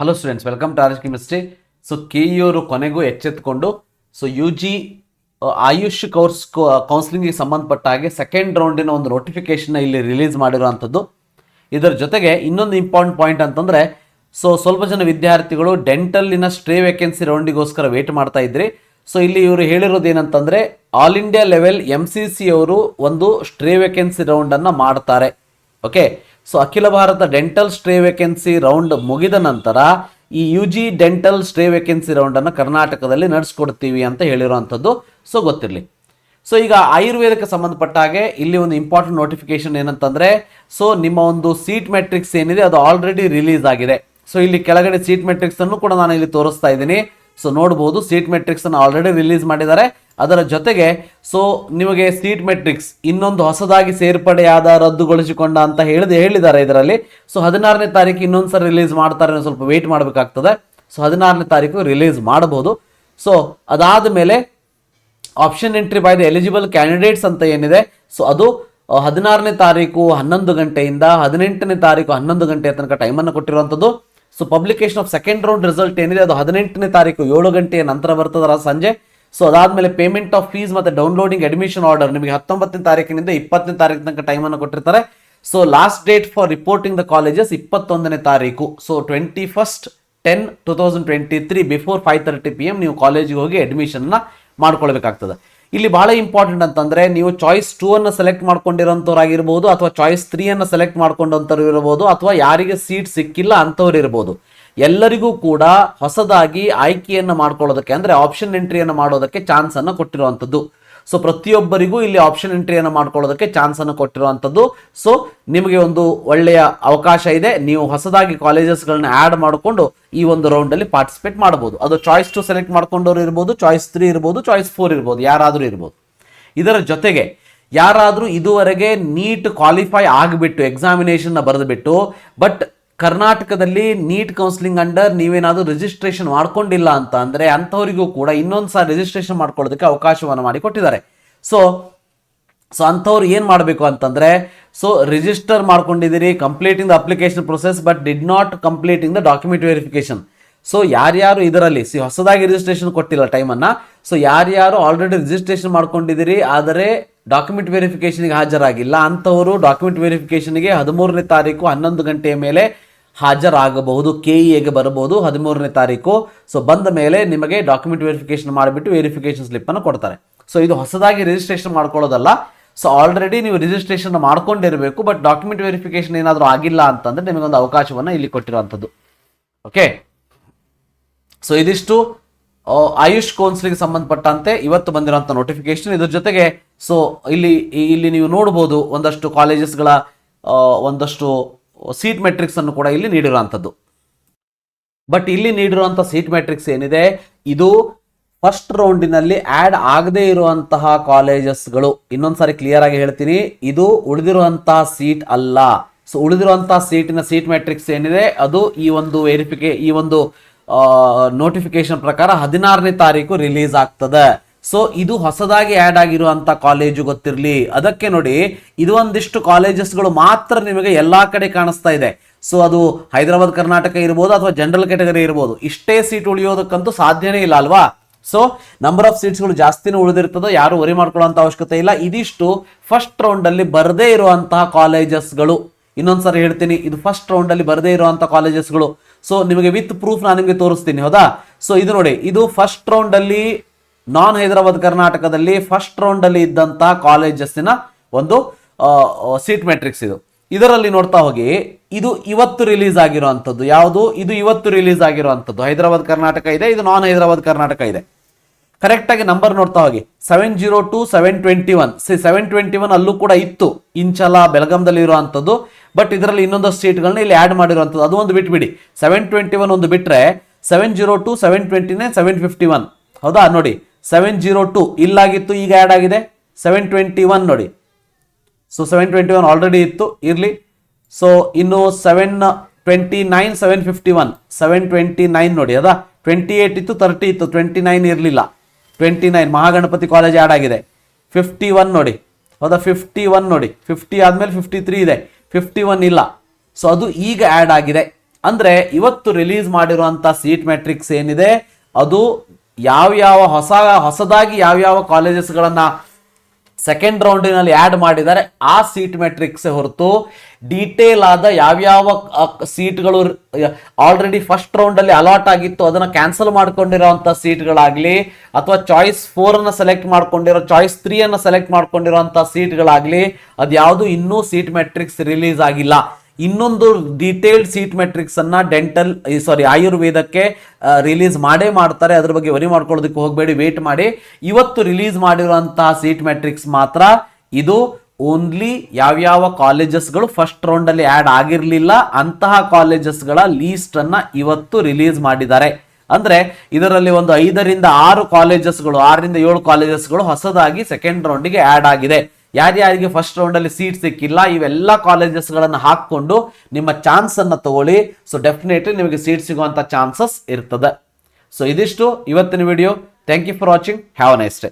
Hello students, welcome to RS chemistry. So ಕೆಇಯವರು ಕೊನೆಗೂ ಎಚ್ಚೆತ್ತುಕೊಂಡು ಯು ಜಿ ಆಯುಷ್ ಕೋರ್ಸ್ ಕೌನ್ಸಿಲಿಂಗ್ಗೆ ಸಂಬಂಧಪಟ್ಟ ಹಾಗೆ ಸೆಕೆಂಡ್ ರೌಂಡಿನ ಒಂದು ನೋಟಿಫಿಕೇಶನ್ ಇಲ್ಲಿ ರಿಲೀಸ್ ಮಾಡಿರುವಂಥದ್ದು. ಇದರ ಜೊತೆಗೆ ಇನ್ನೊಂದು ಇಂಪಾರ್ಟೆಂಟ್ ಪಾಯಿಂಟ್ ಅಂತಂದರೆ, ಸ್ವಲ್ಪ ಜನ ವಿದ್ಯಾರ್ಥಿಗಳು ಡೆಂಟಲ್ಲಿನ ಸ್ಟ್ರೇ ವೇಕೆನ್ಸಿ ರೌಂಡಿಗೋಸ್ಕರ ವೇಟ್ ಮಾಡ್ತಾ ಇದ್ರಿ. ಇಲ್ಲಿ ಇವರು ಹೇಳಿರೋದು ಏನಂತಂದರೆ, ಆಲ್ ಇಂಡಿಯಾ ಲೆವೆಲ್ MCC ಅವರು ಒಂದು ಸ್ಟ್ರೇ ವೇಕೆನ್ಸಿ ರೌಂಡನ್ನು ಮಾಡ್ತಾರೆ. ಓಕೆ, ಅಖಿಲ Bharat dental stray vacancy round ಮುಗಿದ ನಂತರ ಈ UG ಡೆಂಟಲ್ ಸ್ಟ್ರೇ ವೇಕೆನ್ಸಿ ರೌಂಡನ್ನು ಕರ್ನಾಟಕದಲ್ಲಿ ನಡೆಸ್ಕೊಡ್ತೀವಿ ಅಂತ ಹೇಳಿರುವಂಥದ್ದು. ಗೊತ್ತಿರಲಿ. ಈಗ ಆಯುರ್ವೇದಕ್ಕೆ ಸಂಬಂಧಪಟ್ಟ ಹಾಗೆ ಇಲ್ಲಿ ಒಂದು ಇಂಪಾರ್ಟೆಂಟ್ ನೋಟಿಫಿಕೇಶನ್ ಏನಂತಂದರೆ, ನಿಮ್ಮ ಒಂದು ಸೀಟ್ ಮೆಟ್ರಿಕ್ಸ್ ಏನಿದೆ ಅದು ಆಲ್ರೆಡಿ ರಿಲೀಸ್ ಆಗಿದೆ. ಇಲ್ಲಿ ಕೆಳಗಡೆ ಸೀಟ್ ಮೆಟ್ರಿಕ್ಸ್ ಅನ್ನು ಕೂಡ ನಾನು ಇಲ್ಲಿ ತೋರಿಸ್ತಾ ಇದ್ದೀನಿ. ನೋಡ್ಬೋದು, ಸೀಟ್ ಮೆಟ್ರಿಕ್ಸ್ ಅನ್ನು ಆಲ್ರೆಡಿ ರಿಲೀಸ್ ಮಾಡಿದ್ದಾರೆ. ಅದರ ಜೊತೆಗೆ ನಿಮಗೆ ಸೀಟ್ ಮೆಟ್ರಿಕ್ಸ್ ಇನ್ನೊಂದು ಹೊಸದಾಗಿ ಸೇರ್ಪಡೆಯಾದ ರದ್ದುಗೊಳಿಸಿಕೊಂಡ ಅಂತ ಹೇಳಿದ್ದಾರೆ ಇದರಲ್ಲಿ. 16ನೇ ತಾರೀಕು ಇನ್ನೊಂದ್ಸರಿ ರಿಲೀಸ್ ಮಾಡ್ತಾರೆ, ಸ್ವಲ್ಪ ವೆಯ್ಟ್ ಮಾಡಬೇಕಾಗ್ತದೆ. 16ನೇ ತಾರೀಕು ರಿಲೀಸ್ ಮಾಡಬಹುದು. ಅದಾದ ಮೇಲೆ option entry by the eligible candidates ಅಂತ ಏನಿದೆ, ಅದು 16ನೇ ತಾರೀಕು 11 ಗಂಟೆಯಿಂದ 18ನೇ ತಾರೀಕು 11 ಗಂಟೆಯ ತನಕ ಟೈಮನ್ನು ಕೊಟ್ಟಿರುವಂಥದ್ದು. Publication of second round result ಏನಿದೆ ಅದು 18ನೇ ತಾರೀಕು 7 ಗಂಟೆಯ ನಂತರ ಬರ್ತದರ ಸಂಜೆ. ಅದಾದಮೇಲೆ ಪೇಮೆಂಟ್ ಆಫ್ ಫೀಸ್ ಮತ್ತು ಡೌನ್ಲೋಡಿಂಗ್ ಅಡ್ಮಿಷನ್ ಆರ್ಡರ್ ನಿಮಗೆ 19ನೇ ತಾರೀಕಿನಿಂದ 20ನೇ ತಾರೀಕು ತನಕ ಟೈಮನ್ನು ಕೊಟ್ಟಿರ್ತಾರೆ. Last date for reporting the colleges 21ನೇ ತಾರೀಕು. 21/10/2023 ಬಿಫೋರ್ 5:30 PM ನೀವು ಕಾಲೇಜಿಗೆ ಹೋಗಿ ಅಡ್ಮಿಷನ್ನ ಮಾಡ್ಕೊಳ್ಬೇಕಾಗ್ತದೆ. ಇಲ್ಲಿ ಬಹಳ ಇಂಪಾರ್ಟೆಂಟ್ ಅಂತಂದರೆ, ನೀವು ಚಾಯ್ಸ್ 2 ಅನ್ನು ಸೆಲೆಕ್ಟ್ ಮಾಡ್ಕೊಂಡಿರೋಂಥವ್ರಾಗಿರ್ಬೋದು, ಅಥವಾ ಚಾಯ್ಸ್ 3 ಅನ್ನು ಸೆಲೆಕ್ಟ್ ಮಾಡ್ಕೊಂಡಂಥವ್ರು ಇರ್ಬೋದು, ಅಥವಾ ಯಾರಿಗೆ ಸೀಟ್ ಸಿಕ್ಕಿಲ್ಲ ಅಂಥವ್ರು ಇರ್ಬೋದು. ಎಲ್ಲರಿಗೂ ಕೂಡ ಹೊಸದಾಗಿ ಆಯ್ಕೆಯನ್ನು ಮಾಡ್ಕೊಳ್ಳೋದಕ್ಕೆ ಅಂದರೆ ಆಪ್ಷನ್ ಎಂಟ್ರಿಯನ್ನು ಮಾಡೋದಕ್ಕೆ ಚಾನ್ಸನ್ನು ಕೊಟ್ಟಿರುವಂಥದ್ದು. ಪ್ರತಿಯೊಬ್ಬರಿಗೂ ಇಲ್ಲಿ ಆಪ್ಷನ್ ಎಂಟ್ರಿಯನ್ನು ಮಾಡ್ಕೊಳ್ಳೋದಕ್ಕೆ ಚಾನ್ಸನ್ನು ಕೊಟ್ಟಿರುವಂಥದ್ದು. ನಿಮಗೆ ಒಂದು ಒಳ್ಳೆಯ ಅವಕಾಶ ಇದೆ. ನೀವು ಹೊಸದಾಗಿ ಕಾಲೇಜಸ್ಗಳನ್ನ ಆ್ಯಡ್ ಮಾಡಿಕೊಂಡು ಈ ಒಂದು ರೌಂಡಲ್ಲಿ ಪಾರ್ಟಿಸಿಪೇಟ್ ಮಾಡ್ಬೋದು. ಅದು ಚಾಯ್ಸ್ 2 ಸೆಲೆಕ್ಟ್ ಮಾಡ್ಕೊಂಡವ್ರು ಇರ್ಬೋದು, ಚಾಯ್ಸ್ 3 ಇರ್ಬೋದು, ಚಾಯ್ಸ್ 4 ಇರ್ಬೋದು, ಯಾರಾದರೂ ಇರ್ಬೋದು. ಇದರ ಜೊತೆಗೆ ಯಾರಾದರೂ ಇದುವರೆಗೆ ನೀಟ್ ಕ್ವಾಲಿಫೈ ಆಗಿಬಿಟ್ಟು ಎಕ್ಸಾಮಿನೇಷನ್ನ ಬರೆದುಬಿಟ್ಟು ಬಟ್ ಕರ್ನಾಟಕದಲ್ಲಿ ನೀಟ್ ಕೌನ್ಸಿಲಿಂಗ್ ಅಂಡರ್ ನೀವೇನಾದರೂ ರಿಜಿಸ್ಟ್ರೇಷನ್ ಮಾಡ್ಕೊಂಡಿಲ್ಲ ಅಂತ ಅಂದರೆ ಅಂಥವರಿಗೂ ಕೂಡ ಇನ್ನೊಂದು ಸಾರಿ ರಿಜಿಸ್ಟ್ರೇಷನ್ ಮಾಡ್ಕೊಳ್ಳೋದಕ್ಕೆ ಅವಕಾಶವನ್ನು ಮಾಡಿಕೊಟ್ಟಿದ್ದಾರೆ. ಅಂಥವ್ರು ಏನು ಮಾಡಬೇಕು ಅಂತಂದರೆ, ರಿಜಿಸ್ಟರ್ ಮಾಡ್ಕೊಂಡಿದ್ದೀರಿ, completing the application process but did not completing the document verification. ಯಾರ್ಯಾರು ಇದರಲ್ಲಿ ಹೊಸದಾಗಿ ರಿಜಿಸ್ಟ್ರೇಷನ್ ಕೊಟ್ಟಿಲ್ಲ ಟೈಮನ್ನು, ಯಾರ್ಯಾರು ಆಲ್ರೆಡಿ ರಿಜಿಸ್ಟ್ರೇಷನ್ ಮಾಡ್ಕೊಂಡಿದ್ದೀರಿ ಆದರೆ ಡಾಕ್ಯುಮೆಂಟ್ ವೆರಿಫಿಕೇಷನ್ಗೆ ಹಾಜರಾಗಿಲ್ಲ ಅಂಥವರು ಡಾಕ್ಯುಮೆಂಟ್ ವೆರಿಫಿಕೇಷನ್ಗೆ 13ನೇ ತಾರೀಕು 11 ಗಂಟೆಯ ಮೇಲೆ ಹಾಜರಾಗಬಹುದು. KEAಗೆ ಬರಬಹುದು 13ನೇ ತಾರೀಕು. ಬಂದ ಮೇಲೆ ನಿಮಗೆ ಡಾಕ್ಯುಮೆಂಟ್ ವೆರಿಫಿಕೇಷನ್ ಮಾಡಿಬಿಟ್ಟು ವೆರಿಫಿಕೇಷನ್ ಸ್ಲಿಪ್ಪನ್ನು ಕೊಡ್ತಾರೆ. ಇದು ಹೊಸದಾಗಿ ರಿಜಿಸ್ಟ್ರೇಷನ್ ಮಾಡ್ಕೊಳ್ಳೋದಲ್ಲ. ಆಲ್ರೆಡಿ ನೀವು ರಿಜಿಸ್ಟ್ರೇಷನ್ ಮಾಡ್ಕೊಂಡಿರಬೇಕು, ಬಟ್ ಡಾಕ್ಯುಮೆಂಟ್ ವೆರಿಫಿಕೇಷನ್ ಏನಾದರೂ ಆಗಿಲ್ಲ ಅಂತಂದರೆ ನಿಮಗೊಂದು ಅವಕಾಶವನ್ನು ಇಲ್ಲಿ ಕೊಟ್ಟಿರುವಂಥದ್ದು. ಓಕೆ, ಇದಿಷ್ಟು ಆಯುಷ್ ಕೌನ್ಸಿಲಿಂಗ್ ಸಂಬಂಧಪಟ್ಟಂತೆ ಇವತ್ತು ಬಂದಿರುವಂಥ ನೋಟಿಫಿಕೇಶನ್. ಇದ್ರ ಜೊತೆಗೆ ಇಲ್ಲಿ ನೀವು ನೋಡ್ಬೋದು ಒಂದಷ್ಟು ಕಾಲೇಜಸ್ಗಳ ಒಂದಷ್ಟು ಸೀಟ್ ಮೆಟ್ರಿಕ್ಸ್ ಅನ್ನು ಕೂಡ ಇಲ್ಲಿ ನೀಡಿರುವಂಥದ್ದು. ಬಟ್ ಇಲ್ಲಿ ನೀಡಿರುವಂಥ ಸೀಟ್ ಮೆಟ್ರಿಕ್ಸ್ ಏನಿದೆ ಇದು ಫಸ್ಟ್ ರೌಂಡಿನಲ್ಲಿ ಆ್ಯಡ್ ಆಗದೇ ಇರುವಂತಹ ಕಾಲೇಜಸ್ಗಳು. ಇನ್ನೊಂದ್ಸಾರಿ ಕ್ಲಿಯರ್ ಆಗಿ ಹೇಳ್ತೀನಿ, ಇದು ಉಳಿದಿರುವಂತಹ ಸೀಟ್ ಅಲ್ಲ. ಉಳಿದಿರುವಂತಹ ಸೀಟಿನ ಸೀಟ್ ಮೆಟ್ರಿಕ್ಸ್ ಏನಿದೆ ಅದು ಈ ಒಂದು ನೋಟಿಫಿಕೇಶನ್ ಪ್ರಕಾರ 16ನೇ ತಾರೀಕು ರಿಲೀಸ್ ಆಗ್ತದೆ. ಇದು ಹೊಸದಾಗಿ ಆ್ಯಡ್ ಆಗಿರುವಂಥ ಕಾಲೇಜು ಗೊತ್ತಿರಲಿ. ಅದಕ್ಕೆ ನೋಡಿ, ಇದು ಒಂದಿಷ್ಟು ಕಾಲೇಜಸ್ಗಳು ಮಾತ್ರ ನಿಮಗೆ ಎಲ್ಲ ಕಡೆ ಕಾಣಿಸ್ತಾ ಇದೆ. ಅದು ಹೈದರಾಬಾದ್ ಕರ್ನಾಟಕ ಇರ್ಬೋದು ಅಥವಾ ಜನರಲ್ ಕ್ಯಾಟಗರಿ ಇರ್ಬೋದು. ಇಷ್ಟೇ ಸೀಟ್ ಉಳಿಯೋದಕ್ಕಂತೂ ಸಾಧ್ಯನೇ ಇಲ್ಲ ಅಲ್ವಾ. ನಂಬರ್ ಆಫ್ ಸೀಟ್ಸ್ಗಳು ಜಾಸ್ತಿನೂ ಉಳಿದಿರ್ತದೋ, ಯಾರು ವರಿ ಮಾಡ್ಕೊಳ್ಳೋಂಥ ಅವಶ್ಯಕತೆ ಇಲ್ಲ. ಇದಿಷ್ಟು ಫಸ್ಟ್ ರೌಂಡಲ್ಲಿ ಬರದೇ ಇರುವಂತಹ ಕಾಲೇಜಸ್ಗಳು. ಇನ್ನೊಂದ್ಸರಿ ಹೇಳ್ತೀನಿ, ಇದು ಫಸ್ಟ್ ರೌಂಡಲ್ಲಿ ಬರದೇ ಇರುವಂಥ ಕಾಲೇಜಸ್ಗಳು. ನಿಮಗೆ ವಿತ್ ಪ್ರೂಫ್ ನಾನು ನಿಮಗೆ ತೋರಿಸ್ತೀನಿ, ಹೌದಾ. ಇದು ನೋಡಿ, ಇದು ಫಸ್ಟ್ ರೌಂಡಲ್ಲಿ ನಾನ್ ಹೈದರಾಬಾದ್ ಕರ್ನಾಟಕದಲ್ಲಿ ಫಸ್ಟ್ ರೌಂಡಲ್ಲಿ ಇದ್ದಂಥ ಕಾಲೇಜಸ್ಸಿನ ಒಂದು ಸೀಟ್ ಮೆಟ್ರಿಕ್ಸ್ ಇದು. ಇದರಲ್ಲಿ ನೋಡ್ತಾ ಹೋಗಿ, ಇದು ಇವತ್ತು ರಿಲೀಸ್ ಆಗಿರುವಂಥದ್ದು. ಯಾವುದು ಇದು? ಇವತ್ತು ರಿಲೀಸ್ ಆಗಿರುವಂಥದ್ದು. ಹೈದರಾಬಾದ್ ಕರ್ನಾಟಕ ಇದೆ, ಇದು ನಾನ್ ಹೈದರಾಬಾದ್ ಕರ್ನಾಟಕ ಇದೆ. ಕರೆಕ್ಟಾಗಿ ನಂಬರ್ ನೋಡ್ತಾ ಹೋಗಿ, 702 721. 721 ಅಲ್ಲೂ ಕೂಡ ಇತ್ತು, ಇಂಚಲ ಬೆಳಗಾಂದಲ್ಲಿ ಇರುವಂಥದ್ದು. ಬಟ್ ಇದರಲ್ಲಿ ಇನ್ನೊಂದಷ್ಟು ಸೀಟ್ಗಳನ್ನ ಇಲ್ಲಿ ಆ್ಯಡ್ ಮಾಡಿರುವಂಥದ್ದು. ಅದು ಒಂದು ಬಿಟ್ಬಿಡಿ, 721 ಒಂದು ಬಿಟ್ಟರೆ 702 729 751. ಹೌದಾ, ನೋಡಿ 702 ಇಲ್ಲಾಗಿತ್ತು, ಈಗ ಆ್ಯಡ್ ಆಗಿದೆ 721 ನೋಡಿ. 721 ಆಲ್ರೆಡಿ ಇತ್ತು, ಇರಲಿ. ಇನ್ನು 729 751 729 ನೋಡಿ, ಅದಾ 28 ಇತ್ತು, 30 ಇತ್ತು, 29 ಇರಲಿಲ್ಲ. 29 ಮಹಾಗಣಪತಿ ಕಾಲೇಜ್ ಆ್ಯಡ್ ಆಗಿದೆ. 51 ನೋಡಿ, ಹೌದಾ 51 ನೋಡಿ, 50 ಆದಮೇಲೆ 53 ಇದೆ, 51 ಇಲ್ಲ. ಅದು ಈಗ ಆ್ಯಡ್ ಆಗಿದೆ. ಅಂದ್ರೆ ಇವತ್ತು ರಿಲೀಸ್ ಮಾಡಿರುವಂತ ಸೀಟ್ ಮ್ಯಾಟ್ರಿಕ್ಸ್ ಏನಿದೆ ಅದು ಹೊಸದಾಗಿ ಯಾವ್ಯಾವ ಕಾಲೇಜಸ್ಗಳನ್ನ ಸೆಕೆಂಡ್ ರೌಂಡಿನಲ್ಲಿ ಆ್ಯಡ್ ಮಾಡಿದ್ದಾರೆ ಆ ಸೀಟ್ ಮೆಟ್ರಿಕ್ಸ್ ಹೊರತು ಡೀಟೇಲ್ ಆದ ಯಾವ್ಯಾವ ಸೀಟ್ಗಳು ಆಲ್ರೆಡಿ ಫಸ್ಟ್ ರೌಂಡಲ್ಲಿ ಅಲಾಟ್ ಆಗಿತ್ತು ಅದನ್ನು ಕ್ಯಾನ್ಸಲ್ ಮಾಡ್ಕೊಂಡಿರೋಂಥ ಸೀಟ್ಗಳಾಗಲಿ ಅಥವಾ ಚಾಯ್ಸ್ 4 ಸೆಲೆಕ್ಟ್ ಮಾಡ್ಕೊಂಡಿರೋ ಚಾಯ್ಸ್ 3 ಸೆಲೆಕ್ಟ್ ಮಾಡ್ಕೊಂಡಿರೋಂಥ ಸೀಟ್ಗಳಾಗಲಿ ಅದ್ಯಾವುದು ಇನ್ನೂ ಸೀಟ್ ಮೆಟ್ರಿಕ್ಸ್ ರಿಲೀಸ್ ಆಗಿಲ್ಲ. ಇನ್ನೊಂದು ಡೀಟೇಲ್ಡ್ ಸೀಟ್ ಮೆಟ್ರಿಕ್ಸ್ ಅನ್ನ ಆಯುರ್ವೇದಕ್ಕೆ ರಿಲೀಸ್ ಮಾಡ್ತಾರೆ. ಅದ್ರ ಬಗ್ಗೆ ವರಿ ಮಾಡ್ಕೊಳ್ಳೋದಕ್ಕೆ ಹೋಗಬೇಡಿ, ವೇಟ್ ಮಾಡಿ. ಇವತ್ತು ರಿಲೀಸ್ ಮಾಡಿರುವಂತಹ ಸೀಟ್ ಮೆಟ್ರಿಕ್ಸ್ ಮಾತ್ರ ಇದು ಓನ್ಲಿ ಯಾವ್ಯಾವ ಕಾಲೇಜಸ್ಗಳು ಫಸ್ಟ್ ರೌಂಡ್ ಅಲ್ಲಿ ಆಡ್ ಆಗಿರಲಿಲ್ಲ ಅಂತಹ ಕಾಲೇಜಸ್ಗಳ ಲೀಸ್ಟ್ ಅನ್ನ ಇವತ್ತು ರಿಲೀಸ್ ಮಾಡಿದ್ದಾರೆ. ಅಂದ್ರೆ ಇದರಲ್ಲಿ ಒಂದು 5 ರಿಂದ 6 ಕಾಲೇಜಸ್ಗಳು 6 ರಿಂದ 7 ಕಾಲೇಜಸ್ಗಳು ಹೊಸದಾಗಿ ಸೆಕೆಂಡ್ ರೌಂಡಿಗೆ ಆಡ್ ಆಗಿದೆ. ಯಾರ್ಯಾರಿಗೆ ಫಸ್ಟ್ ರೌಂಡ್ ಅಲ್ಲಿ ಸೀಟ್ ಸಿಕ್ಕಿಲ್ಲ ಇವೆಲ್ಲ ಕಾಲೇಜಸ್ ಗಳನ್ನ ಹಾಕೊಂಡು ನಿಮ್ಮ ಚಾನ್ಸ್ ಅನ್ನ ತಗೊಳ್ಳಿ. ಸೊ ಡೆಫಿನೆಟ್ಲಿ ನಿಮಗೆ ಸೀಟ್ ಸಿಗುವಂತ ಚಾನ್ಸಸ್ ಇರ್ತದೆ. ಸೊ ಇದಿಷ್ಟು ಇವತ್ತಿನ video. Thank you for watching. Have a nice day.